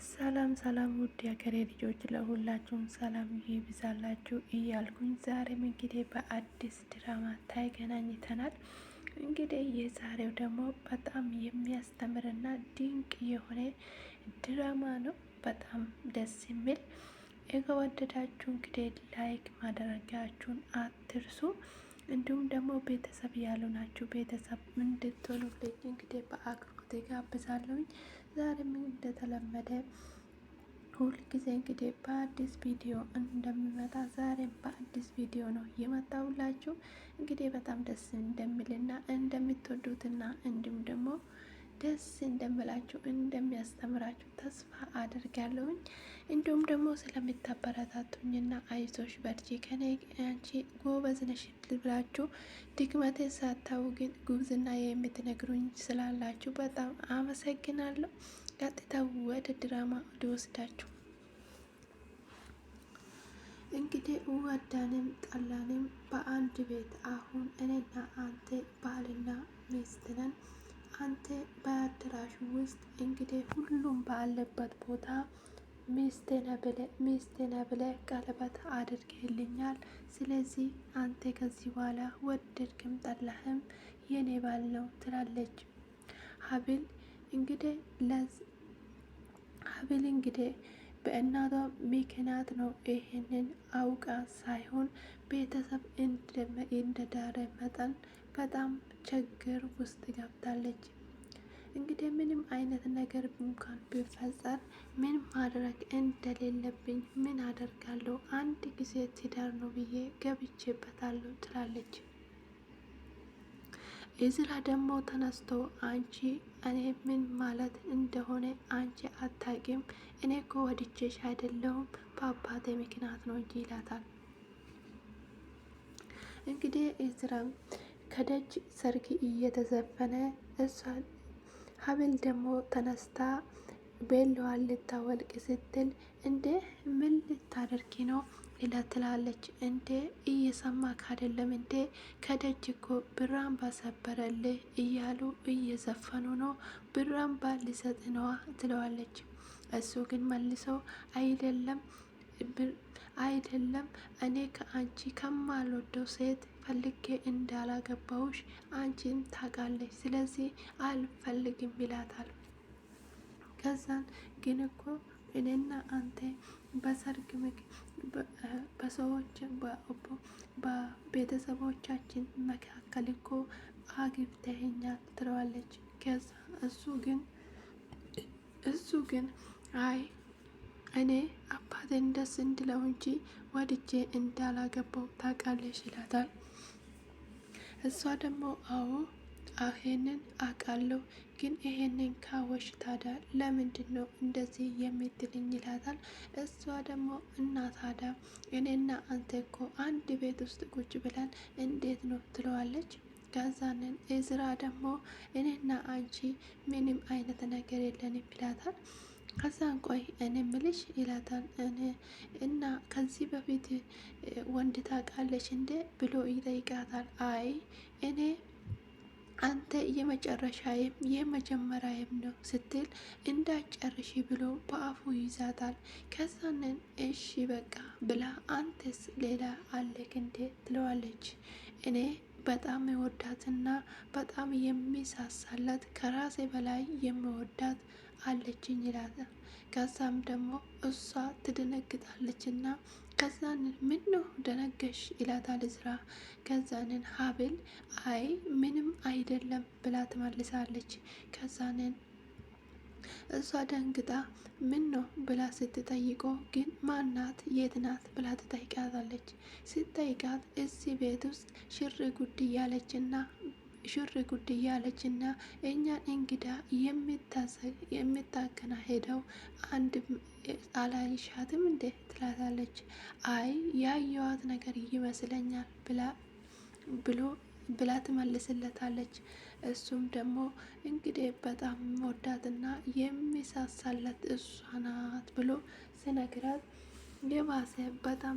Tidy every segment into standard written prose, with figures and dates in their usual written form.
ሰላም ሰላም ውድ የሀገሬ ልጆች ለሁላችሁም ሰላም ይብዛላችሁ እያልኩኝ ዛሬም እንግዲህ በአዲስ ድራማ ተገናኝተናል። እንግዲህ የዛሬው ደግሞ በጣም የሚያስተምርና ድንቅ የሆነ ድራማ ነው። በጣም ደስ የሚል ከወደዳችሁ እንግዲህ ላይክ ማድረጋችሁን አትርሱ። እንዲሁም ደግሞ ቤተሰብ ያሉ ናችሁ ቤተሰብ እንድትሆኑልኝ እንግዲህ በአክብሮት ጋብዛለሁኝ። ዛሬም እንደተለመደ ሁል ጊዜ እንግዲህ በአዲስ ቪዲዮ እንደሚመጣ ዛሬም በአዲስ ቪዲዮ ነው የመጣሁላችሁ። እንግዲህ በጣም ደስ እንደሚልና እንደምትወዱትና እንዲሁም ደግሞ ደስ እንደምላችሁ እንደሚያስተምራችሁ ተስፋ አድርጋለሁኝ። እንዲሁም ደግሞ ስለምታበረታቱኝና አይዞሽ በርቺ ከኔ አንቺ ጎበዝ ነሽ ብላችሁ ድክመቴ ሳታው ግን ጉብዝና የምትነግሩኝ ስላላችሁ በጣም አመሰግናለሁ። ቀጥታ ወደ ድራማ ወስዳችሁ እንግዲህ ወዳንም ጠላንም በአንድ ቤት አሁን እኔና አንተ ባልና ሚስት ነን። አንተ በአዳራሹ ውስጥ እንግዲህ ሁሉም ባለበት ቦታ ሚስቴ ነህ ብለህ ቀለበት አድርገህልኛል። ስለዚህ አንተ ከዚህ በኋላ ወደድክም ጠላህም የኔ ባል ነው ትላለች። ሀብል እንግዲህ በእናቷ ምክንያት ነው ይሄንን አውቃ ሳይሆን ቤተሰብ እንደዳረ መጠን በጣም ችግር ውስጥ ገብታለች። እንግዲህ ምንም አይነት ነገር እንኳን ቢፈጠር ምን ማድረግ እንደሌለብኝ ምን አደርጋለሁ፣ አንድ ጊዜ ትዳር ነው ብዬ ገብቼበታለሁ ትላለች። እዝራ ደግሞ ተነስቶ አንቺ እኔ ምን ማለት እንደሆነ አንቺ አታቂም፣ እኔ እኮ ወድጄሽ አይደለሁም በአባቴ ምክንያት ነው እንጂ ይላታል። እንግዲህ እዝራም ከደጅ ሰርግ እየተዘፈነ እሷ ሀብል ደግሞ ተነስታ ቤላዋን ልታወልቅ ስትል እንዴ ምን ልታደርጊ ነው ትላለች። እንዴ እየሰማክ አይደለም እንዴ ከደጅ እኮ ብራምባ ሰበረልህ እያሉ እየዘፈኑ ነው፣ ብራምባ ሊሰጥ ነዋ ትለዋለች። እሱ ግን መልሶ አይደለም እኔ ከአንቺ ከማልወደው ሴት ፈልጌ እንዳላገባውሽ አንቺን ታውቃለች፣ ስለዚህ አልፈልግም ይላታል። ከዛን ግን እኮ እኔና አንተ በሰርግ በሰዎች በቤተሰቦቻችን መካከል እኮ አግብተኸኛል ትለዋለች። ከዛ እሱ ግን አይ እኔ አባቴን ደስ እንድለው እንጂ ወድጄ እንዳላገባው ታውቃለች ይላታል። እሷ ደግሞ አዎ ይሄንን አውቃለሁ፣ ግን ይሄንን ካወሽ ታዲያ ለምንድን ነው እንደዚህ የምትልኝ ይላታል። እሷ ደግሞ እና ታዲያ እኔና አንተ እኮ አንድ ቤት ውስጥ ቁጭ ብለን እንዴት ነው ትለዋለች። ከዛንን እዝራ ደግሞ እኔና አንቺ ምንም አይነት ነገር የለንም ይላታል። ከዛን ቆይ እኔ ምልሽ ይላታል። እና ከዚህ በፊት ወንድ ታውቃለች እንዴ ብሎ ይጠይቃታል። አይ እኔ አንተ የመጨረሻዬም የመጀመሪያዬም ነው ስትል እንዳጨርሺ ብሎ በአፉ ይዛታል። ከዛንን እሺ በቃ ብላ አንተስ ሌላ አለክ እንዴ ትለዋለች። እኔ በጣም የወዳትና በጣም የሚሳሳላት ከራሴ በላይ የምወዳት አለችኝ ይላል። ከዛም ደግሞ እሷ ትደነግጣለች እና ከዛንን ምን ነው ደነገሽ ይላታል እዝራ። ከዛንን ሀብል አይ ምንም አይደለም ብላ ትመልሳለች። ከዛንን እሷ ደንግጣ ምን ነው ብላ ስትጠይቀው ግን ማናት የት ናት ብላ ትጠይቃታለች። ስትጠይቃት እዚህ ቤት ውስጥ ሽር ጉድ እያለችና እኛን እንግዳ የምታገናሄደው አንድ አላይሻትም እንዴ ትላታለች። አይ ያየዋት ነገር ይመስለኛል ብላ ትመልስለታለች። እሱም ደግሞ እንግዲህ በጣም ወዳትና የሚሳሳለት እሷ ናት ብሎ ሲነግራት የባሰ በጣም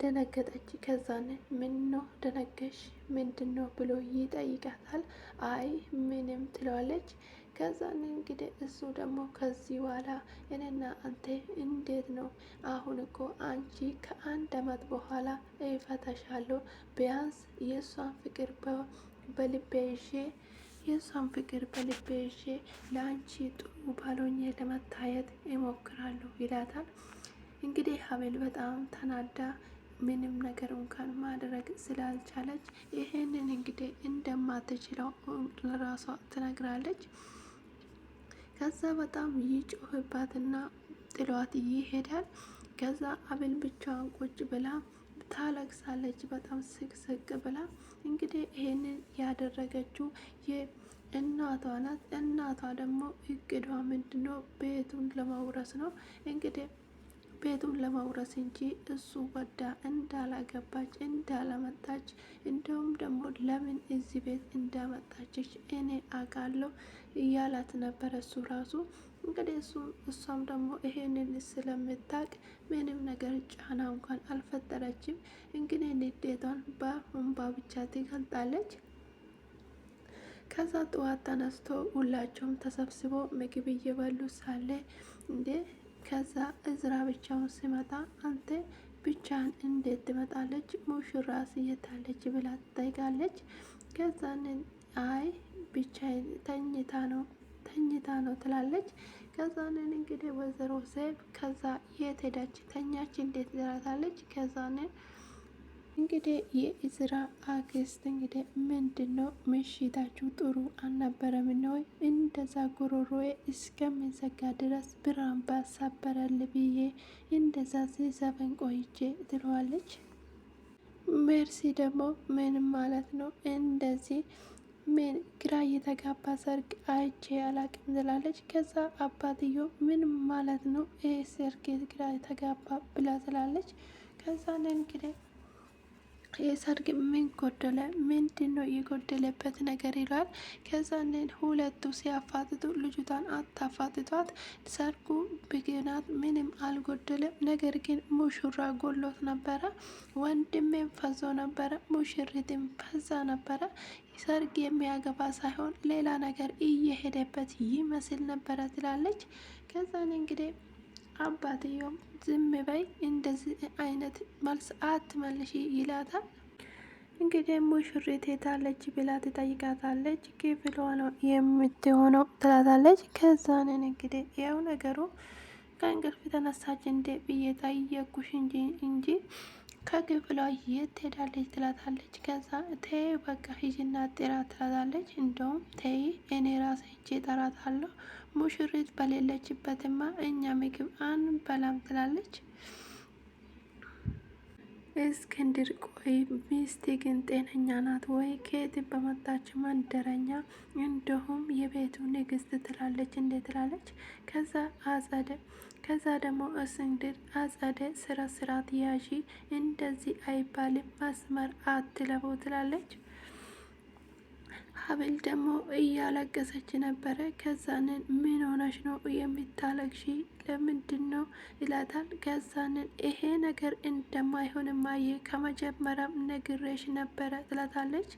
ደነገጠች። ከዛን ምን ነው ደነገሽ ምንድን ነው ብሎ ይጠይቃታል። አይ ምንም ትለዋለች። ከዛን እንግዲህ እሱ ደግሞ ከዚህ በኋላ እኔና አንተ እንዴት ነው አሁን እኮ አንቺ ከአንድ አመት በኋላ እፈታሻለሁ ቢያንስ የእሷን ፍቅር በልቤ ይዤ የእሷን ፍቅር በልቤ ይዤ ለአንቺ ጥሩ ባሎኜ ለመታየት እሞክራለሁ ይላታል። እንግዲህ ሀቤል በጣም ተናዳ ምንም ነገር እንኳን ማድረግ ስላልቻለች ይሄንን እንግዲህ እንደማትችለው ለራሷ ትነግራለች። ከዛ በጣም ይጮህባትና ጥሏት ይሄዳል። ከዛ አቤል ብቻዋን ቁጭ ብላ ታለቅሳለች። በጣም ስቅስቅ ብላ እንግዲህ ይሄንን ያደረገችው የእናቷ ናት። እናቷ ደግሞ እቅዷ ምንድነው? ቤቱን ለመውረስ ነው እንግዲህ ቤቱን ለመውረስ እንጂ እሱ ወዳ እንዳላገባች እንዳላመጣች፣ እንዲሁም ደግሞ ለምን እዚህ ቤት እንዳመጣችች እኔ አውቃለሁ እያላት ነበረ እሱ ራሱ። እንግዲህ እሷም ደግሞ ይሄንን ስለምታቅ ምንም ነገር ጫና እንኳን አልፈጠረችም። እንግዲህ ንዴቷን በእንባ ብቻ ትገልጣለች። ከዛ ጠዋት ተነስቶ ሁላቸውም ተሰብስቦ ምግብ እየበሉ ሳለ እንዴ ከዛ እዝራ ብቻውን ሲመጣ አንተ ብቻን እንዴት ትመጣለች? ሙሽራስ የታለች ብላ ትጠይቃለች። ከዛንን አይ ብቻዬን ተኝታ ነው ትላለች። ከዛንን እንግዲህ ወይዘሮ ሴብ ከዛ የት ሄዳች ተኛች እንዴት ትላታለች። ከዛንን እንግዲህ የእዝራ አክስት እንግዲህ ምንድን ነው ምሽታችሁ ጥሩ አልነበረም ነው? እንደዛ ጉሮሮዬ እስከሚዘጋ ድረስ ብራምባ ሰበረል ብዬ እንደዛ ሲዘፈን ቆይቼ ትለዋለች። ሜርሲ ደግሞ ምንም ማለት ነው እንደዚህ ምን ግራ የተጋባ ሰርግ አይቼ አላቅም ትላለች። ከዛ አባትዮ ምንም ማለት ነው ይሄ ሰርግ ግራ የተጋባ ብላ ትላለች። ከዛ እንግዲህ የሰርግ ምን ጎደለ? ምንድን ነው የጎደለበት ነገር ይላል። ከዛንን ሁለቱ ሲያፋጥጡ ልጅቷን አታፋጥቷት። ሰርጉ ብግናት ምንም አልጎደለም። ነገር ግን ሙሽራ ጎሎት ነበረ። ወንድሜም ፈዞ ነበረ። ሙሽሪትም ፈዛ ነበረ። ሰርግ የሚያገባ ሳይሆን ሌላ ነገር እየሄደበት ይመስል ነበረ ትላለች። ከዛን እንግዲህ አባትየውም ዝም በይ እንደዚህ አይነት መልስ አትመልሺ ይላታል። እንግዲህ ሙሽሪት የታለች ብላ ትጠይቃታለች። ክፍሏ ነው የምትሆነው ትላታለች። ከዛንን እንግዲህ ያው ነገሩ ከእንቅልፍ ተነሳች እንዴ ብዬ ጠየኩሽ እንጂ ከክፍሏ የት ሄዳለች ትላታለች። ከዛ ተይ በቃ ሂጂና ጥራ ትላታለች። እንደውም ተይ እኔ ራሴ ሂጄ እጠራታለሁ ሙሽሪት በሌለችበትማ እኛ ምግብ አንበላም ትላለች። እስክንድር ቆይ ሚስቴ ግን ጤነኛ ናት ወይ? ከየት በመጣች መንደረኛ እንዲሁም የቤቱ ንግስት ትላለች እንዴ ትላለች። ከዛ ደግሞ እስክንድር አጸደ ስርዓት ያዢ እንደዚህ አይባልም መስመር አትለፉ ትላለች። ሀብል ደግሞ እያለቀሰች ነበረ። ከዛንን ምን ሆነሽ ነው የሚታለቅሺ? ለምንድን ነው ይላታል። ከዛንን ይሄ ነገር እንደማይሆን ማየ ከመጀመሪያም ነግሬሽ ነበረ ትላታለች።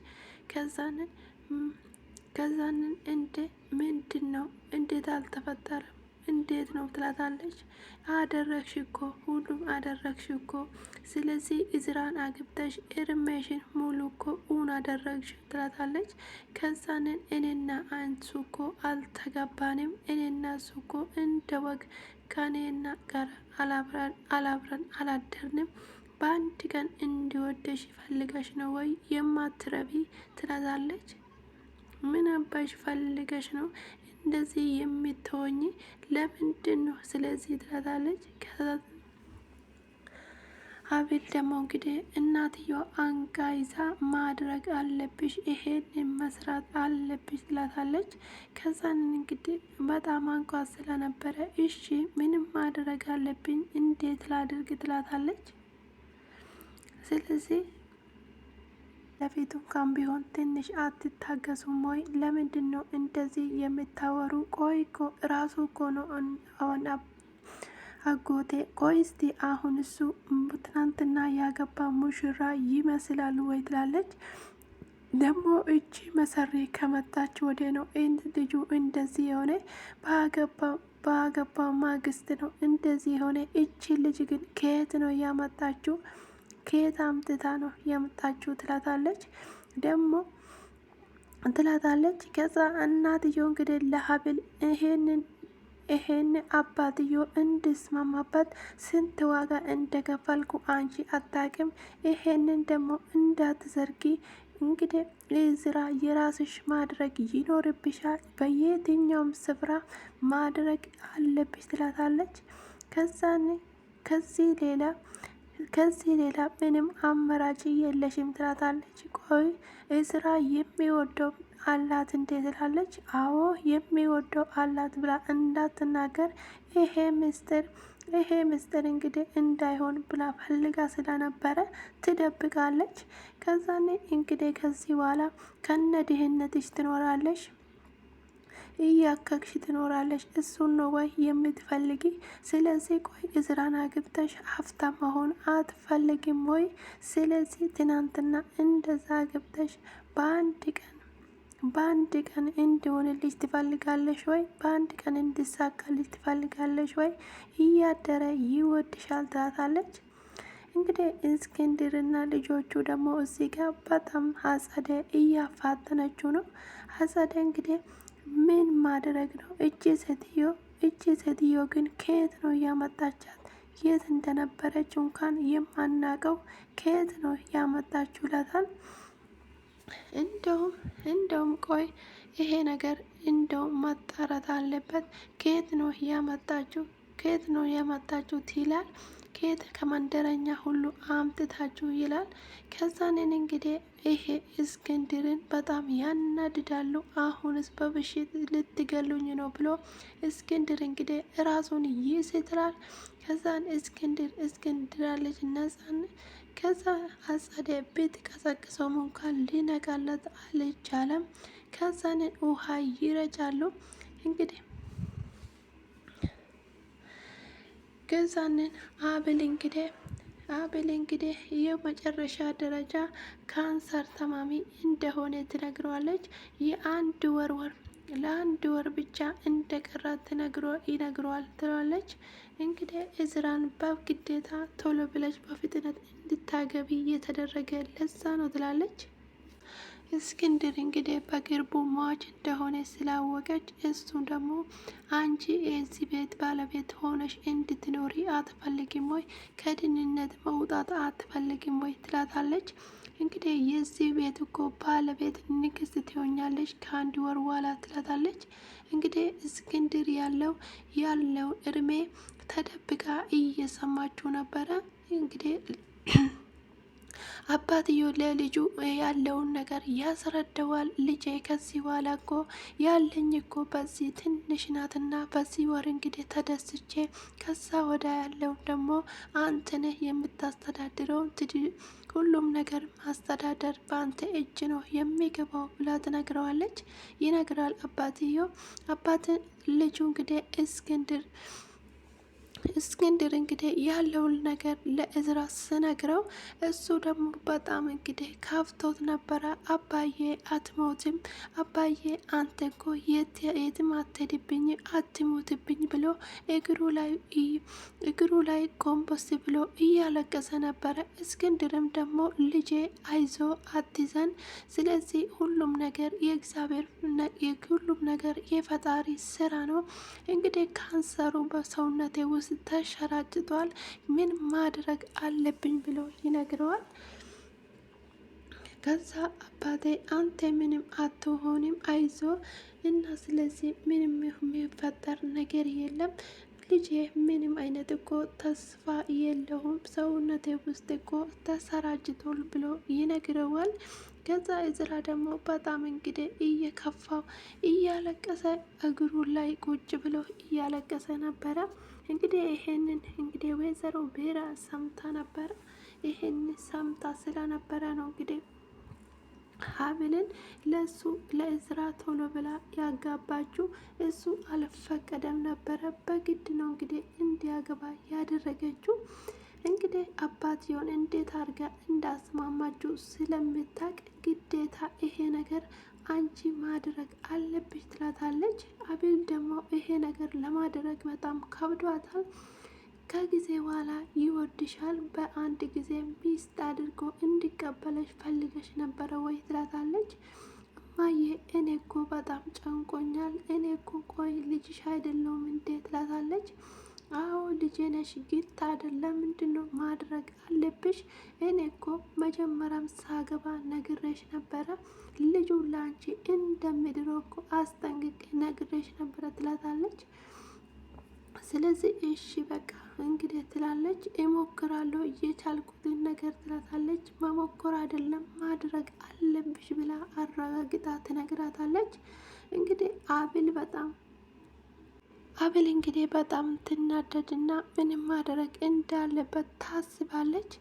ከዛንን እንደ ምንድን ነው እንዴት አልተፈጠረም እንዴት ነው ትላታለች። አደረግሽ እኮ ሁሉም አደረግሽ እኮ ስለዚህ እዝራን አግብተሽ እርሜሽን ሙሉ እኮ ኡን አደረግሽ ትላታለች። ከዛንን እኔና አንሱ እኮ አልተጋባንም እኔና እሱ እኮ እንደ ወግ ከኔና ጋር አላብረን አላደርንም በአንድ ቀን እንዲወደሽ ፈልገሽ ነው ወይ የማትረቢ ትላታለች። ምን አባሽ ፈልገሽ ነው እንደዚህ የምትሆኝ? ለምንድን ነው ስለዚህ ትላታለች። አቤል ደግሞ እንግዲህ እናትየው አንቃ ይዛ ማድረግ አለብሽ ይሄን መስራት አለብሽ ትላታለች። ከዛን እንግዲህ በጣም አንቋ ስለነበረ እሺ ምንም ማድረግ አለብኝ እንዴት ላድርግ ትላታለች። ስለዚህ ለፊቱ እንኳን ቢሆን ትንሽ አትታገሱም ወይ? ለምንድን ነው እንደዚህ የምታወሩ? ቆይ እኮ ራሱ እኮ ነው አሁን አጎቴ። ቆይ እስቲ አሁን እሱ ትናንትና ያገባ ሙሽራ ይመስላሉ ወይ ትላለች። ደግሞ እቺ መሰሪ ከመጣች ወደ ነው ልጁ እንደዚህ የሆነ በአገባው ማግስት ነው እንደዚህ የሆነ። እቺ ልጅ ግን ከየት ነው ያመጣችው? ከየት አምጥታ ነው ያመጣችው? ትላታለች ደግሞ ከዛ እናትየው እንግዲህ ለሀብል ይሄን አባትዮ እንድስማማበት ስንት ዋጋ እንደከፈልኩ አንቺ አታቅም። ይሄንን ደግሞ እንዳትዘርጊ እንግዲህ ዝራ የራስሽ ማድረግ ይኖርብሻል። በየትኛውም ስፍራ ማድረግ አለብሽ ትላታለች። ከዛን ከዚህ ሌላ ምንም አማራጭ የለሽም ትላታለች። ቆይ እዝራ የሚወደው አላት እንዴ ትላለች። አዎ የሚወደው አላት ብላ እንዳትናገር ይሄ ምስጢር እንግዲህ እንዳይሆን ብላ ፈልጋ ስለነበረ ትደብቃለች። ከዛኔ እንግዲህ ከዚህ በኋላ ከነ ድህነትሽ ትኖራለች፣ እያከክሽ ትኖራለች። እሱን ነው ወይ የምትፈልጊ? ስለዚህ ቆይ እዝራን አግብተሽ ሀብታም መሆን አትፈልጊም ወይ? ስለዚህ ትናንትና እንደዛ አግብተሽ በአንድ ቀን እንዲሆንልሽ ትፈልጋለሽ ወይ? በአንድ ቀን እንዲሳካልሽ ትፈልጋለች ወይ? እያደረ ይወድሻል ትላታለች። እንግዲህ እስክንድርና ልጆቹ ደግሞ እዚህ ጋር በጣም አጸደ እያፋጠነችው ነው። አጸደ እንግዲህ ምን ማድረግ ነው? እቺ ሴትዮ ግን ከየት ነው ያመጣቻት? የት እንደነበረች እንኳን የማናቀው ከየት ነው ያመጣችሁ ይላታል። እንደውም ቆይ ይሄ ነገር እንደውም መጣራት አለበት። ከየት ነው ያመጣችሁት ይላል። ከየት ከመንደረኛ ሁሉ አምጥታችሁ ይላል። ከዛንን እንግዲህ ይሄ እስክንድርን በጣም ያናድዳሉ። አሁንስ በብሽት ልትገሉኝ ነው ብሎ እስክንድር እንግዲህ ራሱን ይስትላል። ከዛን እስክንድር አለች ነጻን ከዛ አጸደ ቤት ቀሰቅሰው እንኳን ሊነቃለት አልቻለም። ከዛን ውሃ ይረጫሉ እንግዲህ ከዛንን አቤል እንግዲህ የመጨረሻ ደረጃ ካንሰር ተማሚ እንደሆነ ትነግረዋለች። ለአንድ ወር ብቻ እንደቀራት ይነግረዋል ትላለች። እንግዲህ እዝራን በግዴታ ቶሎ ብለሽ በፍጥነት እንድታገቢ እየተደረገ ለዛ ነው ትላለች። እስክንድር እንግዲህ በቅርቡ ሟች እንደሆነ ስላወቀች እሱ ደግሞ አንቺ የዚህ ቤት ባለቤት ሆነሽ እንድትኖሪ አትፈልጊም ወይ? ከድህነት መውጣት አትፈልጊም ወይ? ትላታለች። እንግዲህ የዚህ ቤት እኮ ባለቤት ንግስት ትሆኛለች ከአንድ ወር በኋላ ትላታለች። እንግዲህ እስክንድር ያለው እድሜ ተደብቃ እየሰማችው ነበረ። እንግዲህ አባትዮ ለልጁ ያለውን ነገር ያስረዳዋል። ልጄ ከዚህ በኋላ እኮ ያለኝ እኮ በዚህ ትንሽ ናትና በዚህ ወር እንግዲህ ተደስቼ ከዛ ወዳ ያለው ደግሞ አንተ ነህ የምታስተዳድረው፣ ሁሉም ነገር ማስተዳደር በአንተ እጅ ነው የሚገባው ብላ ትነግረዋለች። ይነግራል አባትዮ ልጁ እንግዲህ እስክንድር እንግዲህ ያለውን ነገር ለእዝራ ስነግረው እሱ ደግሞ በጣም እንግዲህ ካፍቶት ነበረ። አባዬ አትሞትም፣ አባዬ አንተ እኮ የትም አትሄድብኝ፣ አትሞትብኝ ብሎ እግሩ ላይ ጎንበስ ብሎ እያለቀሰ ነበረ። እስክንድርም ደግሞ ልጄ አይዞ አትዘን፣ ስለዚህ ሁሉም ነገር የእግዚአብሔር ሁሉም ነገር የፈጣሪ ስራ ነው። እንግዲህ ካንሰሩ በሰውነቴ ውስጥ ተሸራጭቷል፣ ምን ማድረግ አለብኝ ብሎ ይነግረዋል። ከዛ አባቴ አንተ ምንም አትሆንም አይዞ እና ስለዚህ ምንም የሚፈጠር ነገር የለም ልጄ፣ ምንም አይነት እኮ ተስፋ የለውም ሰውነቴ ውስጥ እኮ ተሰራጭቷል ብሎ ይነግረዋል። ከዛ እዝራ ደግሞ በጣም እንግዲህ እየከፋው እያለቀሰ እግሩ ላይ ቁጭ ብሎ እያለቀሰ ነበረ። እንግዲህ ይሄንን እንግዲህ ወይዘሮ ቤራ ሰምታ ነበረ። ይሄን ሰምታ ስለነበረ ነው እንግዲህ ሀብልን ለእዝራ ቶሎ ብላ ያጋባችው። እሱ አልፈቀደም ነበረ፣ በግድ ነው እንግዲህ እንዲያገባ ያደረገችው። እንግዲህ አባትየውን እንዴት አድርጋ እንዳስማማችው ስለምታቅ ግዴታ ይሄ ነገር አንቺ ማድረግ አለብሽ ትላታለች። አቤል ደግሞ ይሄ ነገር ለማድረግ በጣም ከብዷታል። ከጊዜ በኋላ ይወድሻል፣ በአንድ ጊዜ ሚስት አድርጎ እንዲቀበለሽ ፈልገሽ ነበረ ወይ ትላታለች። እማዬ እኔ እኮ በጣም ጨንቆኛል፣ እኔ እኮ ቆይ ልጅሽ አይደለሁም እንዴ ትላታለች። አዎ ልጄ ነሽ፣ ግን ታዲያ ለምንድነው ማድረግ አለብሽ? እኔ እኮ መጀመሪያም ሳገባ ነግሬሽ ነበረ፣ ልጁ ለአንቺ እንደምድረው እኮ አስጠንቅቄ ነግሬሽ ነበረ ትላታለች። ስለዚህ እሺ በቃ እንግዲህ ትላለች። እሞክራለሁ የቻልኩትን ነገር ትላታለች። መሞከር አይደለም ማድረግ አለብሽ ብላ አረጋግጣ ትነግራታለች። እንግዲህ አቤል እንግዲህ በጣም ትናደድና ምንም ማድረግ እንዳለበት ታስባለች።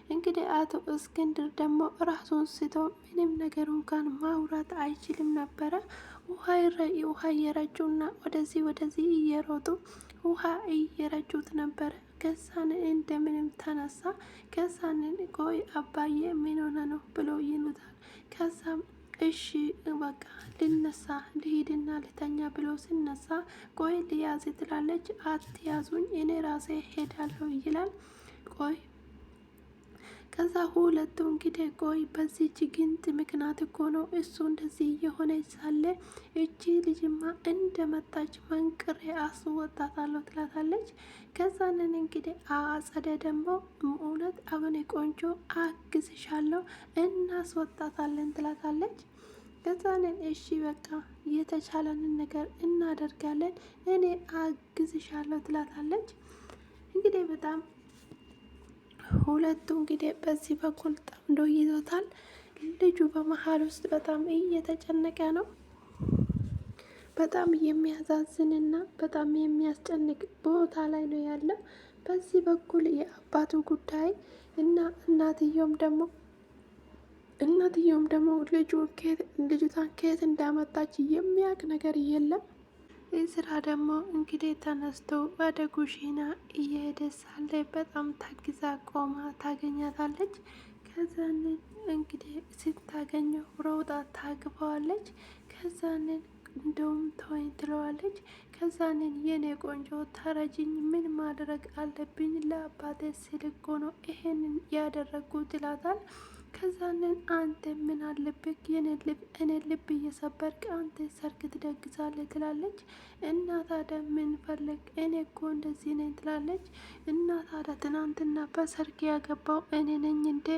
እንግዲህ አቶ እስክንድር ደግሞ ራሱን ስቶ ምንም ነገር እንኳን ማውራት አይችልም ነበረ። ውሃ እየረጩና ወደዚህ እየሮጡ ውሃ እየረጩት ነበረ። ከዛን እንደምንም ተነሳ። ከዛን ቆይ አባዬ ምን ሆነ ነው ብሎ ይሉታል። ከዛም እሺ በቃ ልነሳ ልሂድና ልተኛ ብሎ ሲነሳ ቆይ ልያዝ ትላለች። አትያዙኝ እኔ ራሴ ሄዳለሁ ይላል። ቆይ ከዛ ሁለቱ እንግዲህ ቆይ በዚች ግንት ምክንያት እኮ ነው እሱ እንደዚህ የሆነ ሳለ እቺ ልጅማ እንደመጣች መንቅሬ አስወጣታለሁ ትላታለች። ከዛንን እንግዲህ አጸደ ደግሞ እውነት አሁን ቆንጆ አግዝሻለሁ እናስወጣታለን ትላታለች። ከዛንን እሺ በቃ የተቻለንን ነገር እናደርጋለን እኔ አግዝሻለሁ ትላታለች። እንግዲህ በጣም ሁለቱ እንግዲህ በዚህ በኩል ጠምዶ ይዞታል። ልጁ በመሀል ውስጥ በጣም እየተጨነቀ ነው። በጣም የሚያዛዝንና በጣም የሚያስጨንቅ ቦታ ላይ ነው ያለው። በዚህ በኩል የአባቱ ጉዳይ እና እናትየውም ደግሞ ልጅቷን ከየት እንዳመጣች የሚያውቅ ነገር የለም። ስራ ደግሞ እንግዲህ ተነስቶ ወደ ኩሽና እየሄደ ሳለ በጣም ታግዛ ቆማ ታገኛታለች። ከዛንን እንግዲህ ስታገኘው ሮጣ ታግባዋለች። ከዛንን እንደውም ተወኝ ትለዋለች። ከዛንን የኔ ቆንጆ ተረጅኝ፣ ምን ማድረግ አለብኝ? ለአባቴ ስል እኮ ነው ይሄንን ያደረጉት ይላታል። ከዛንን አንተ ምን አለብክ እኔ ልብ እየሰበርክ አንተ ሰርግ ትደግሳለህ ትላለች። እና ታዲያ ምን ፈለግ? እኔ እኮ እንደዚህ ነኝ ትላለች። እና ታዲያ ትናንትና በሰርግ ያገባው እኔ ነኝ እንዴ?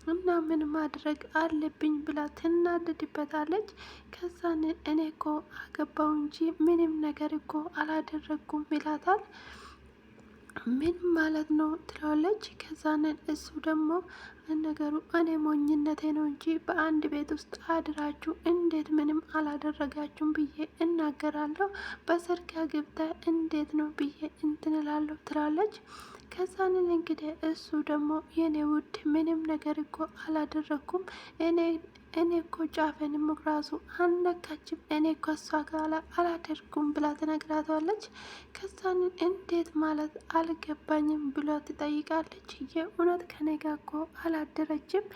እና ምን ማድረግ አለብኝ ብላ ትናደድበታለች። ከዛን እኔ እኮ አገባው እንጂ ምንም ነገር እኮ አላደረግኩም ይላታል። ምን ማለት ነው ትለዋለች። ከዛንን እሱ ደግሞ ነገሩ እኔ ሞኝነቴ ነው እንጂ በአንድ ቤት ውስጥ አድራችሁ እንዴት ምንም አላደረጋችሁም ብዬ እናገራለሁ። በሰርግ አግብተ እንዴት ነው ብዬ እንትንላለሁ ትላለች። ከዛንን እንግዲህ እሱ ደግሞ የኔ ውድ ምንም ነገር እኮ አላደረኩም እኔ እኮ ጫፈንም ራሱ አነካችም እኔ እኮ እሷ ጋር አላደርጉም ብላ ትነግራታለች። ከዛንን እንዴት ማለት አልገባኝም ብሎ ትጠይቃለች። የእውነት ከኔ ጋር እኮ አላደረችም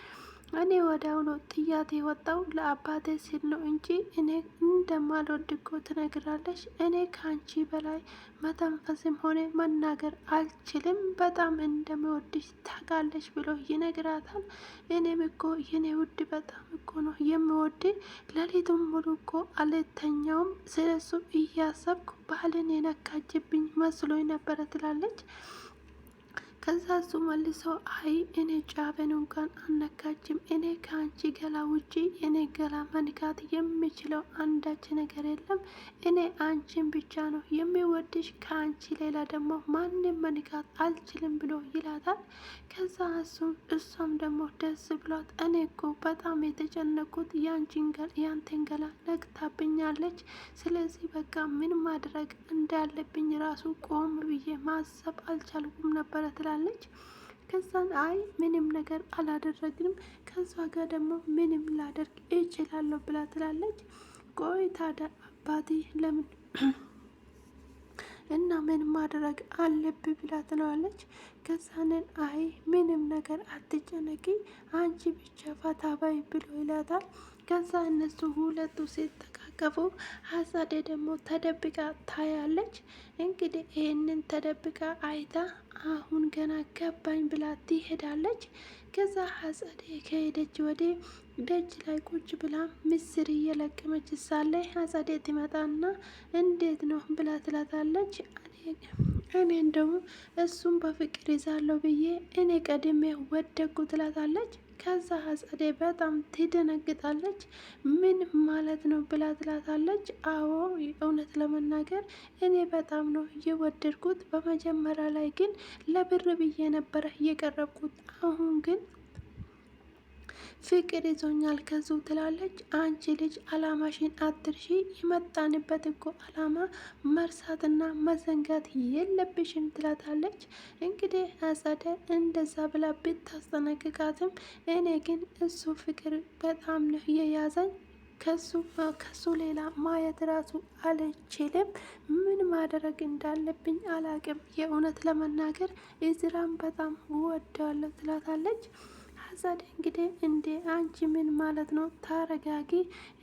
እኔ ወዲያውኑ ጥያት የወጣው ለአባቴ ሲል ነው እንጂ እኔ እንደማልወድ እኮ ትነግራለች። እኔ ከአንቺ በላይ መተንፈስም ሆነ መናገር አልችልም፣ በጣም እንደሚወድሽ ታውቃለች ብሎ ይነግራታል። እኔም እኮ የኔ ውድ በጣም እኮ ነው የምወድ፣ ሌሊቱን ሙሉ እኮ አልተኛውም ስለሱ እያሰብኩ ባህልን የነካችብኝ መስሎኝ ነበረ ትላለች። ከዛ እሱ መልሶ አይ እኔ ጫበን እንኳን አነካችም፣ እኔ ከአንቺ ገላ ውጪ እኔ ገላ መንካት የሚችለው አንዳች ነገር የለም፣ እኔ አንቺን ብቻ ነው የሚወድሽ፣ ከአንቺ ሌላ ደግሞ ማንም መንካት አልችልም ብሎ ይላታል። ከዛ እሷም ደግሞ ደስ ብሏት እኔ እኮ በጣም የተጨነቁት ያንተን ገላ ነግታብኛለች፣ ስለዚህ በቃ ምን ማድረግ እንዳለብኝ ራሱ ቆም ብዬ ማሰብ አልቻልኩም ነበረ ትላለች። ከዛን አይ ምንም ነገር አላደረግንም፣ ከዛ ጋር ደግሞ ምንም ላደርግ እችላለሁ ብላ ትላለች። ቆይ ታዲያ አባቴ ለምን እና ምን ማድረግ አለብኝ ብላ ትለዋለች። ከዛንን አይ ምንም ነገር አትጨነቂ አንቺ ብቻ ፈታ በይ ብሎ ይላታል። ከዛ እነሱ ሁለቱ ሲተቃቀፉ አጸዴ ደግሞ ተደብቃ ታያለች። እንግዲህ ይህንን ተደብቃ አይታ አሁን ገና ገባኝ ብላ ትሄዳለች። ከዛ አጸዴ ከሄደች ወዲህ ደጅ ላይ ቁጭ ብላ ምስር እየለቀመች ሳለ አጸዴ ትመጣና እንዴት ነው ብላ ትላታለች። እኔ እንደው እሱም በፍቅር ይዛለሁ ብዬ እኔ ቀድሜ ወደኩ ትላታለች። ከዛ አጸዴ በጣም ትደነግጣለች። ምን ማለት ነው ብላ ትላታለች። አዎ እውነት ለመናገር እኔ በጣም ነው የወደድኩት። በመጀመሪያ ላይ ግን ለብር ብዬ ነበረ የቀረብኩት። አሁን ግን ፍቅር ይዞኛል ከዙ ትላለች። አንቺ ልጅ አላማሽን አትርሺ፣ የመጣንበት እኮ አላማ መርሳትና መዘንጋት የለብሽም ትላታለች። እንግዲህ አጸደ እንደዛ ብላ ብታስጠነቅቃትም እኔ ግን እሱ ፍቅር በጣም ነው የያዘኝ ከሱ ሌላ ማየት ራሱ አልችልም። ምን ማድረግ እንዳለብኝ አላቅም። የእውነት ለመናገር ኢዝራን በጣም ወደዋለሁ ትላታለች። አጸደ እንግዲህ እንዴ አንቺ ምን ማለት ነው? ታረጋጊ፣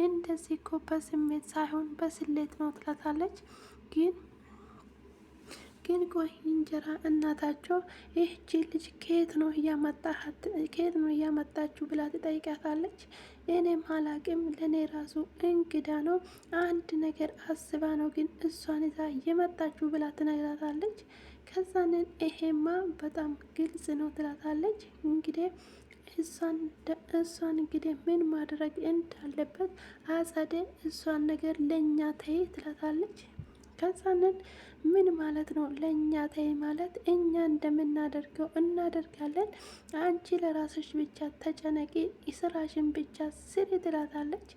እንደዚህ እኮ በስሜት ሳይሆን በስሌት ነው ትላታለች። ግን ቆይ እንጀራ እናታቸው ይህቺ ልጅ ከየት ነው እያመጣችሁ ብላ ትጠይቃታለች። እኔም አላቅም፣ ለእኔ ራሱ እንግዳ ነው። አንድ ነገር አስባ ነው ግን እሷን ይዛ የመጣችሁ ብላ ትነግራታለች። ከዛንን ይሄማ በጣም ግልጽ ነው ትላታለች። እንግዲህ እሷን እንግዲህ ምን ማድረግ እንዳለበት አጸደ እሷን ነገር ለእኛ ተይ ትላታለች። ከዛንን ምን ማለት ነው ለእኛ ተይ ማለት? እኛ እንደምናደርገው እናደርጋለን። አንቺ ለራስሽ ብቻ ተጨነቂ፣ ስራሽን ብቻ ስሪ ትላታለች።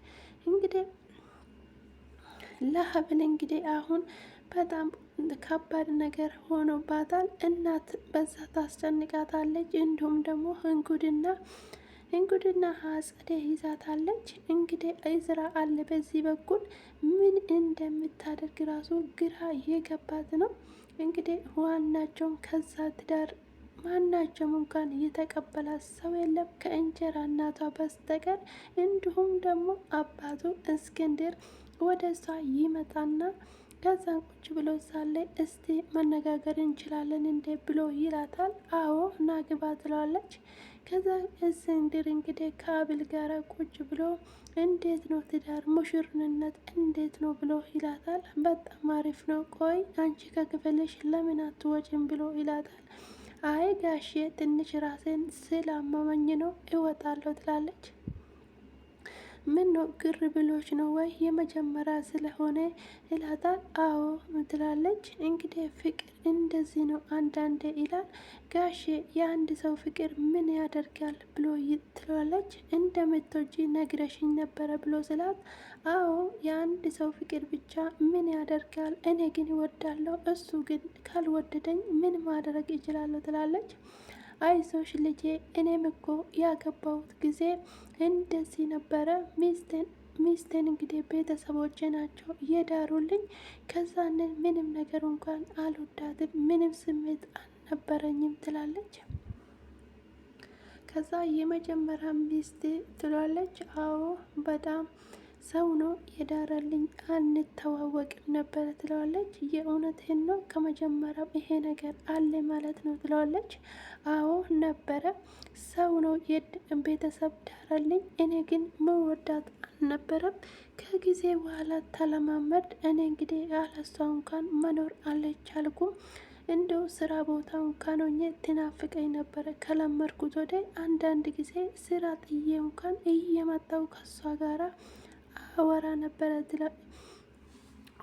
እንግዲህ ለሀብል እንግዲህ አሁን በጣም ከባድ ነገር ሆኖባታል። እናት በዛ ታስጨንቃታለች። እንዲሁም ደግሞ እንጉድና አጸደ ይዛታለች። እንግዲህ ኢዝራ አለ በዚህ በኩል ምን እንደምታደርግ ራሱ ግራ የገባት ነው። እንግዲህ ዋናቸውም ከዛ ትዳር ማናቸውም እንኳን የተቀበላት ሰው የለም ከእንጀራ እናቷ በስተቀር። እንዲሁም ደግሞ አባቱ እስክንድር ወደ እሷ ይመጣና ከዛን ቁጭ ብሎ ሳለ እስቲ መነጋገር እንችላለን እንዴ ብሎ ይላታል። አዎ ናግባ ትለዋለች። ከዛ እስክንድር እንግዲህ ከአቤል ጋር ቁጭ ብሎ እንዴት ነው ትዳር ሙሽርነት እንዴት ነው ብሎ ይላታል። በጣም አሪፍ ነው፣ ቆይ አንቺ ከክፍልሽ ለምን አትወጭም ብሎ ይላታል። አይ ጋሼ ትንሽ ራሴን ስላመመኝ ነው እወጣለሁ ትላለች። ምን ነው ግር ብሎች ነው ወይ የመጀመሪያ ስለሆነ ይላታል። አዎ ትላለች። እንግዲህ ፍቅር እንደዚህ ነው አንዳንዴ ይላል። ጋሼ የአንድ ሰው ፍቅር ምን ያደርጋል ብሎ ትላለች። እንደምትወጂ ነግረሽኝ ነበረ ብሎ ስላት፣ አዎ የአንድ ሰው ፍቅር ብቻ ምን ያደርጋል፣ እኔ ግን ይወዳለሁ፣ እሱ ግን ካልወደደኝ ምን ማድረግ ይችላለሁ ትላለች። አይዞሽ ልጄ እኔም እኮ ያገባሁት ጊዜ እንደዚህ ነበረ። ሚስቴን እንግዲህ ቤተሰቦቼ ናቸው የዳሩልኝ። ከዛንን ምንም ነገር እንኳን አልወዳትም፣ ምንም ስሜት አልነበረኝም ትላለች። ከዛ የመጀመሪያ ሚስቴ ትላለች። አዎ በጣም ሰው ነው የዳረልኝ፣ አንተዋወቅም ነበረ ትለዋለች። የእውነትህን ነው ከመጀመሪያም ይሄ ነገር አለ ማለት ነው ትለዋለች። አዎ ነበረ፣ ሰው ነው ቤተሰብ ዳረልኝ፣ እኔ ግን መወዳት አልነበረም። ከጊዜ በኋላ ተለማመድ፣ እኔ እንግዲህ ያለሷ እንኳን መኖር አልቻልኩም። እንደው ስራ ቦታ እንኳን ሆኜ ትናፍቀኝ ነበረ። ከለመድኩት ወደ አንዳንድ ጊዜ ስራ ጥዬ እንኳን እየመጣው ከሷ ጋራ አወራ ነበረ፣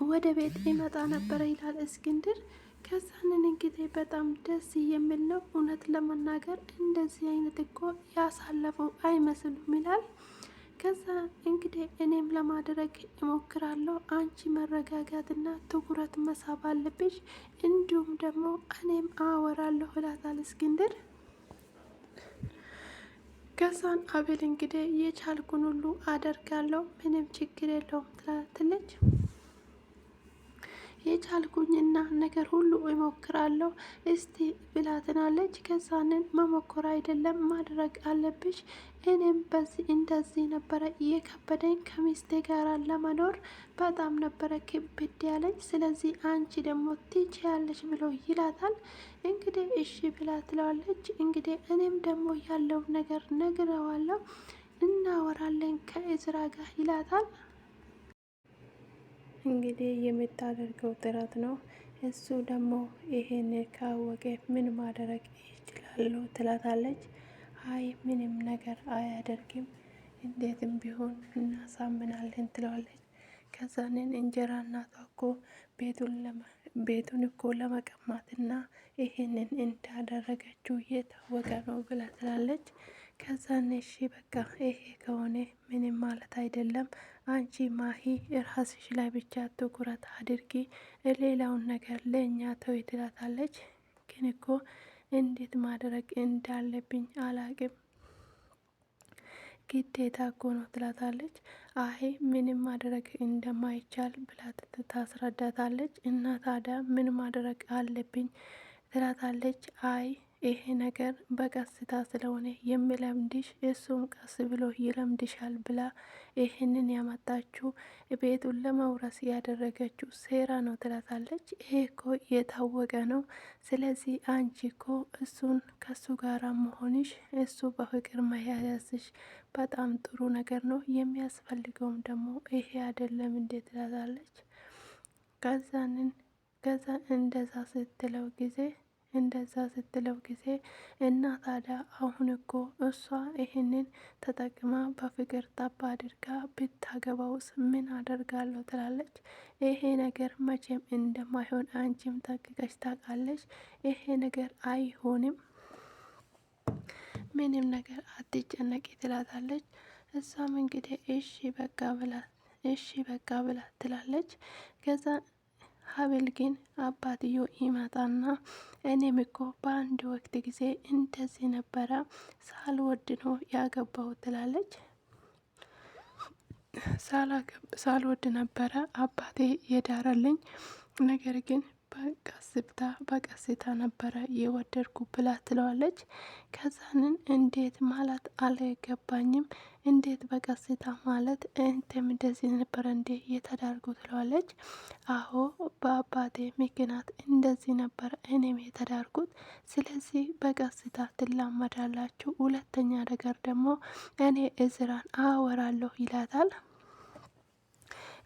ወደ ቤት ይመጣ ነበረ ይላል እስክንድር። ከዛንን እንግዲህ በጣም ደስ የሚል ነው። እውነት ለመናገር እንደዚህ አይነት እኮ ያሳለፈው አይመስሉም ይላል። ከዛ እንግዲህ እኔም ለማድረግ እሞክራለሁ፣ አንቺ መረጋጋትና ትኩረት መሳብ አለብሽ፣ እንዲሁም ደግሞ እኔም አወራለሁ ይላታል እስክንድር። ከዛን አቤል እንግዲህ የቻልኩን ሁሉ አደርጋለሁ፣ ምንም ችግር የለውም ትላለች። የቻልኩኝና ነገር ሁሉ እሞክራለሁ እስቲ ብላ ትናለች። ከዛንን መሞከር አይደለም ማድረግ አለብሽ። እኔም በዚህ እንደዚህ ነበረ የከበደኝ ከሚስቴ ጋር ለመኖር በጣም ነበረ ክብድ ያለኝ። ስለዚህ አንቺ ደግሞ ትችያለሽ ብሎ ይላታል። እንግዲህ እሺ ብላ ትለዋለች። እንግዲህ እኔም ደግሞ ያለውን ነገር ነግረዋለሁ እናወራለን ከእዝራ ጋር ይላታል። እንግዲህ የምታደርገው ጥረት ነው። እሱ ደግሞ ይሄን ካወቀ ምን ማድረግ ይችላሉ ትላታለች። አይ ምንም ነገር አያደርግም፣ እንዴትም ቢሆን እናሳምናለን ትለዋለች። ከዛንን እንጀራ እናቷ እኮ ቤቱን እኮ ለመቀማትና ይሄንን እንዳደረገችው የታወቀ ነው ብላ ትላለች። ከዛን እሺ በቃ ይሄ ከሆነ ምንም ማለት አይደለም፣ አንቺ ማሂ ራስሽ ላይ ብቻ ትኩረት አድርጊ፣ ሌላውን ነገር ለእኛ ተው ትላታለች። ግን እኮ እንዴት ማድረግ እንዳለብኝ አላቅም፣ ግዴታ እኮ ነው ትላታለች። አይ ምንም ማድረግ እንደማይቻል ብላ ታስረዳታለች። እና ታዲያ ምን ማድረግ አለብኝ ትላታለች። አይ ይሄ ነገር በቀስታ ስለሆነ የሚለምድሽ እሱም ቀስ ብሎ ይለምድሻል ብላ ይህንን ያመጣችው ቤቱን ለመውረስ ያደረገችው ሴራ ነው ትላታለች። ይሄ እኮ የታወቀ ነው። ስለዚህ አንቺ እኮ እሱን ከሱ ጋር መሆንሽ እሱ በፍቅር መያያዝሽ በጣም ጥሩ ነገር ነው። የሚያስፈልገውም ደግሞ ይሄ አይደለም እንዴት ትላታለች። ከዛ እንደዛ ስትለው ጊዜ እና ታዲያ አሁን እኮ እሷ ይህንን ተጠቅማ በፍቅር ጠባ አድርጋ ብታገባውስ ምን አደርጋለሁ ትላለች። ይሄ ነገር መቼም እንደማይሆን አንቺም ጠንቅቀሽ ታውቃለች። ይሄ ነገር አይሆንም፣ ምንም ነገር አትጨነቂ ትላታለች። እሷም እንግዲህ እሺ በቃ ብላ ትላለች። ከዛ ሀብል ግን አባትዮ ይመጣና እኔም እኮ በአንድ ወቅት ጊዜ እንደዚህ ነበረ፣ ሳልወድ ነው ያገባው ትላለች። ሳልወድ ነበረ አባቴ የዳረልኝ፣ ነገር ግን በቀስታ ነበረ የወደድኩ ብላ ትለዋለች። ከዛንን እንዴት ማለት አልገባኝም፣ እንዴት በቀስታ ማለት እንተም እንደዚህ ነበረ እንዴ የተዳርጉ ትለዋለች። አዎ በአባቴ ምክንያት እንደዚህ ነበረ እኔም የተዳርጉት፣ ስለዚህ በቀስታ ትላመዳላችሁ። ሁለተኛ ነገር ደግሞ እኔ እዝራን አወራለሁ ይላታል።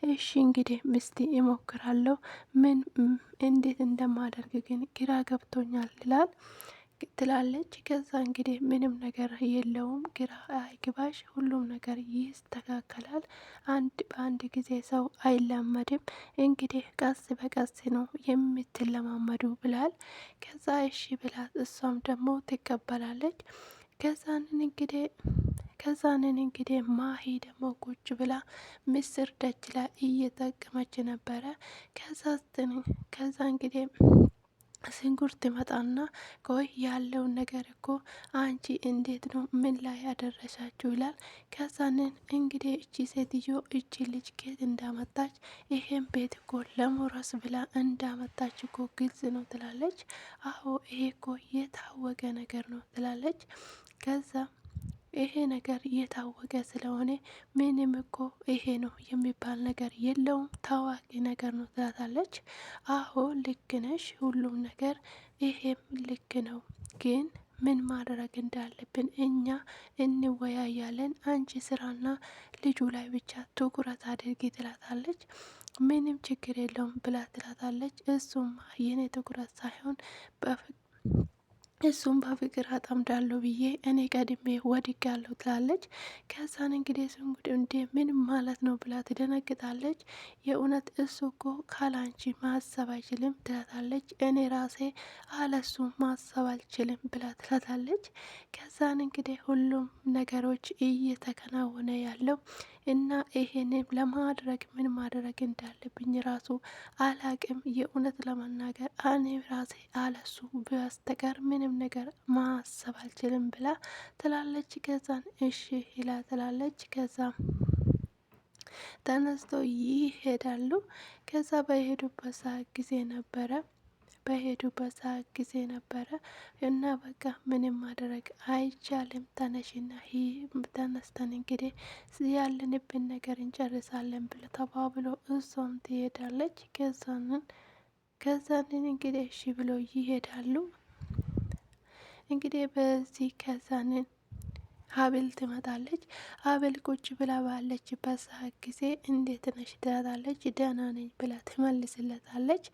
እሺ እንግዲህ ምስቲ እሞክራለሁ፣ ምን እንዴት እንደማደርግ ግን ግራ ገብቶኛል ይላል ትላለች። ከዛ እንግዲህ ምንም ነገር የለውም፣ ግራ አይግባሽ፣ ሁሉም ነገር ይስተካከላል። በአንድ ጊዜ ሰው አይላመድም፣ እንግዲህ ቀስ በቀስ ነው የምትለማመዱ ብላል። ከዛ እሺ ብላት እሷም ደግሞ ትቀበላለች። ከዛንን እንግዲህ ማሂ ደግሞ ቁጭ ብላ ምስር ደጅ ላይ እየጠቀመች ነበረ። ከዛ እንግዲህ ሽንኩርት መጣና ቆይ ያለውን ነገር እኮ አንቺ እንዴት ነው ምን ላይ ያደረሳችሁ ይላል። ከዛንን እንግዲህ እቺ ሴትዮ እቺ ልጅ ኬት እንዳመጣች ይሄን ቤት እኮ ለመውረስ ብላ እንዳመጣች እኮ ግልጽ ነው ትላለች። አዎ ይሄ እኮ የታወቀ ነገር ነው ትላለች። ከዛ ይሄ ነገር የታወቀ ስለሆነ ምንም እኮ ይሄ ነው የሚባል ነገር የለውም፣ ታዋቂ ነገር ነው ትላታለች። አዎ ልክ ነሽ፣ ሁሉም ነገር ይሄም ልክ ነው፣ ግን ምን ማድረግ እንዳለብን እኛ እንወያያለን፣ አንቺ ስራና ልጁ ላይ ብቻ ትኩረት አድርጊ ትላታለች። ምንም ችግር የለውም ብላ ትላታለች። እሱም የኔ ትኩረት ሳይሆን እሱም በፍቅር አጠምዳለሁ ብዬ እኔ ቀድሜ ወድጋለሁ ትላለች። ከዛን እንግዲህ ስንጉድ እንዴ ምን ማለት ነው ብላ ትደነግጣለች። የእውነት እሱ እኮ ካላንቺ ማሰብ አይችልም ትላታለች። እኔ ራሴ አለሱ ማሰብ አልችልም ብላ ትላታለች። ከዛን እንግዲህ ሁሉም ነገሮች እየተከናወነ ያለው እና ይሄንን ለማድረግ ምን ማድረግ እንዳለብኝ ራሱ አላቅም። የእውነት ለመናገር እኔ ራሴ አለሱ በስተቀር ምንም ነገር ማሰብ አልችልም ብላ ትላለች። ከዛን እሺ ይላ ትላለች። ከዛም ተነስተው ይሄዳሉ። ከዛ በሄዱበት ሰዓት ጊዜ ነበረ እና በቃ ምንም ማድረግ አይቻልም። ተነሽና ተነስተን እንግዲህ ያለንብን ነገር እንጨርሳለን ብለ ተባብሎ እሷም ትሄዳለች። ከዛንን እንግዲህ እሺ ብሎ ይሄዳሉ። እንግዲህ በዚህ ከዛንን ሀብል ትመጣለች። ሀብል ቁጭ ብላ ባለችበት ሰዓት ጊዜ እንዴት ነሽ ትላታለች። ደህና ነኝ ብላ ትመልስለታለች።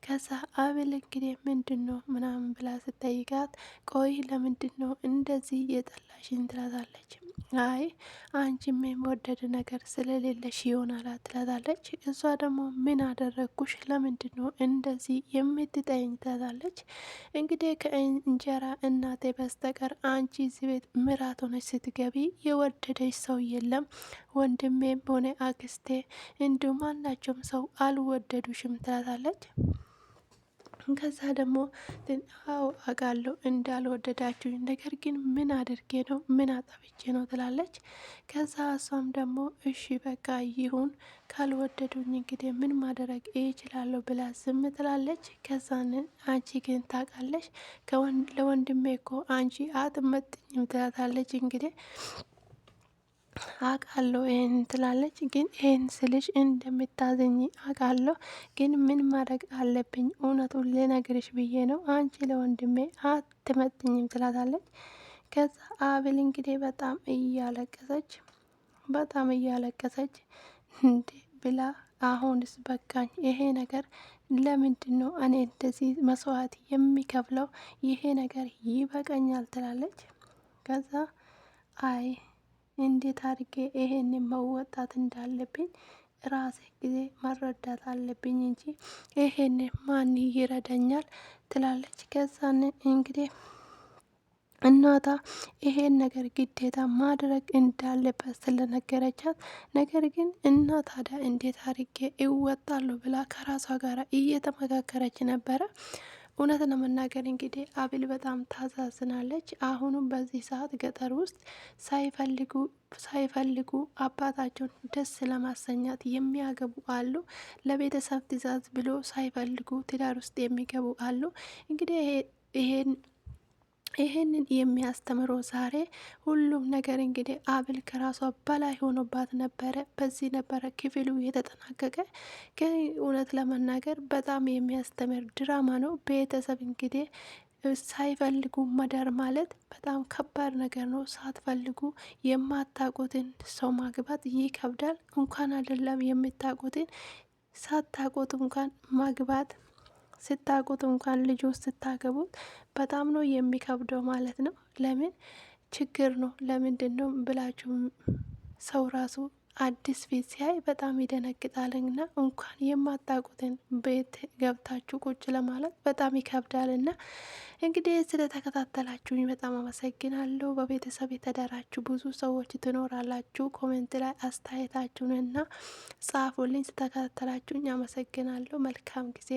ከዛ ሀብል እንግዲህ ምንድን ነው ምናምን ብላ ስጠይቃት ቆይ ለምንድን ነው እንደዚህ የጠላሽኝ ትላታለች። አይ አንቺም የመወደድ ነገር ስለሌለሽ ይሆናል ትላታለች። እሷ ደግሞ ምን አደረግኩሽ ለምንድን ነው እንደዚህ የምትጠይኝ ትላታለች። እንግዲህ ከእንጀራ እናቴ በስተቀር አንቺ እዚህ ቤት ምራት ሆነች ስትገቢ የወደደች ሰው የለም። ወንድሜም ሆነ አክስቴ እንዲሁም ማናቸውም ሰው አልወደዱሽም ትላታለች። ከዛ ደግሞ አዎ አውቃለሁ እንዳልወደዳችሁኝ፣ ነገር ግን ምን አድርጌ ነው ምን አጠፍቼ ነው ትላለች። ከዛ እሷም ደግሞ እሺ በቃ ይሁን ካልወደዱኝ እንግዲህ ምን ማድረግ እችላለሁ ብላ ዝም ትላለች። ከዛን አንቺ ግን ታውቃለሽ ለወንድሜ እኮ አንቺ አትመጥኝም ትላታለች። እንግዲህ አውቃለሁ ይሄን ትላለች። ግን ይሄን ስልሽ እንደምታዘኝ አውቃለሁ፣ ግን ምን ማድረግ አለብኝ? እውነቱን ልነግርሽ ብዬ ነው። አንቺ ለወንድሜ አትመጥኝም ትላታለች። ከዛ አብል እንግዲህ በጣም እያለቀሰች እንዴ ብላ አሁንስ በቃኝ፣ ይሄ ነገር ለምንድን ነው እኔ እንደዚህ መስዋዕት የሚከፍለው? ይሄ ነገር ይበቃኛል ትላለች። ከዛ አይ እንዴት አድርጌ ይሄን መወጣት እንዳለብኝ ራሴ ጊዜ መረዳት አለብኝ እንጂ ይሄን ማን ይረዳኛል ትላለች። ከዛን እንግዲህ እናቷ ይሄን ነገር ግዴታ ማድረግ እንዳለበት ስለነገረቻት፣ ነገር ግን እና ታዲያ እንዴት አድርጌ ይወጣሉ ብላ ከራሷ ጋር እየተመካከረች ነበረ። እውነት ለመናገር እንግዲህ አቤል በጣም ታዛዝናለች። አሁንም በዚህ ሰዓት ገጠር ውስጥ ሳይፈልጉ አባታቸውን ደስ ለማሰኛት የሚያገቡ አሉ። ለቤተሰብ ትዕዛዝ ብሎ ሳይፈልጉ ትዳር ውስጥ የሚገቡ አሉ። እንግዲህ ይሄንን የሚያስተምረው ዛሬ ሁሉም ነገር እንግዲህ አቤል ከራሷ በላይ ሆኖባት ነበረ። በዚህ ነበረ ክፍሉ የተጠናቀቀ። ግን እውነት ለመናገር በጣም የሚያስተምር ድራማ ነው። ቤተሰብ እንግዲህ ሳይፈልጉ መዳር ማለት በጣም ከባድ ነገር ነው። ሳትፈልጉ የማታውቁትን ሰው ማግባት ይከብዳል። እንኳን አይደለም የምታውቁትን ሳታውቁት እንኳን ማግባት፣ ስታውቁት እንኳን ልጆች ስታገቡት በጣም ነው የሚከብደው ማለት ነው። ለምን ችግር ነው ለምንድን ነው ብላችሁ ሰው ራሱ አዲስ ቤት ሲያይ በጣም ይደነግጣልና እንኳን የማታውቁትን ቤት ገብታችሁ ቁጭ ለማለት በጣም ይከብዳልና እንግዲህ ስለተከታተላችሁኝ በጣም አመሰግናለሁ። በቤተሰብ የተዳራችሁ ብዙ ሰዎች ትኖራላችሁ። ኮሜንት ላይ አስተያየታችሁንና ጻፉልኝ። ስለተከታተላችሁኝ አመሰግናለሁ። መልካም ጊዜ